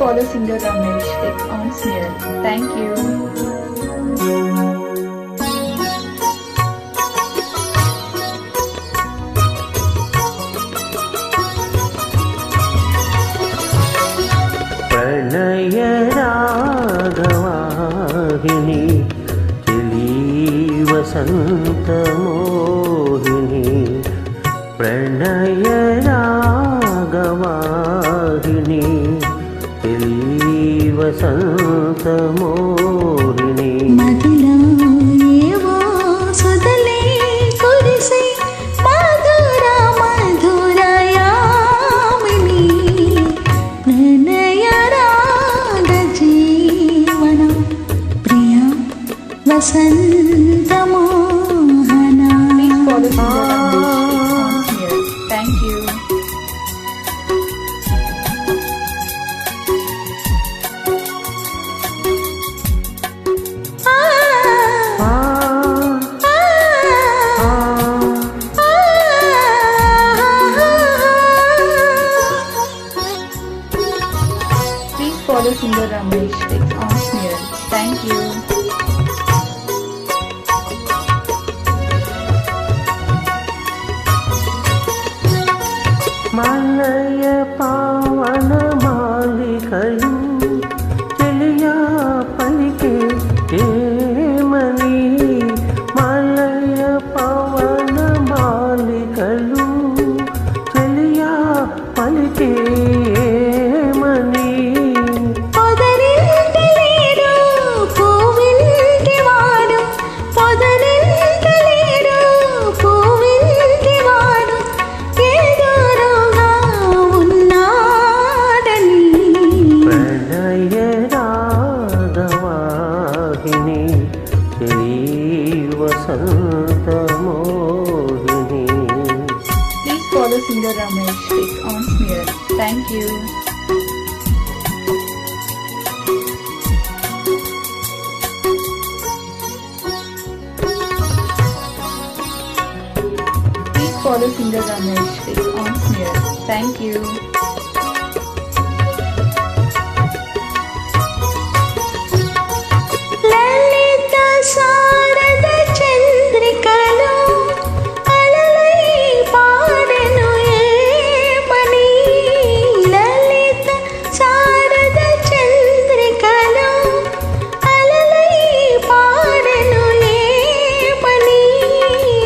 follow singer Ramesh on Smear. Thank you. ప్రణయ రాగవాహిని చెలి వసంత మోహిని ప్రణయ రాగవాహిని చెలి వసంత మోహిని వసంత మోహన. Please follow singer Ramesh on Smear. Thank you. Please follow singer Ramesh on Smear. Thank you. మలయ పావన మాలికలు చెలియా పలికే ఏమని మలయ పవన మాలికలు చెలియా పలికే ఏమని వసంత Mohini. Please follow singer Ramesh on Smear. Thank you. Please follow singer Ramesh on Smear. Thank you.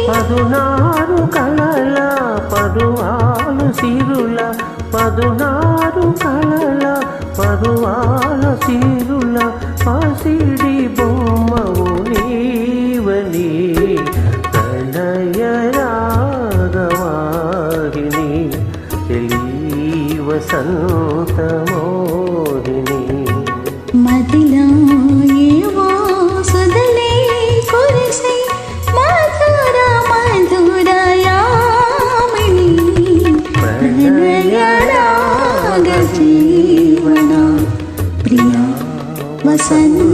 పదునారు కళల పరువాలు సిరుల పదునారు కళల పరువాల సిరుల పసిడి బొమ్మవు నీవని ప్రణయ రాగవాహిని చెలి వసంత మోహిని మదిలో ఏవో సుధలే కురిసే మధుర మధురయామిని ప్రణయ రాగ జీవన ప్రియ వసంత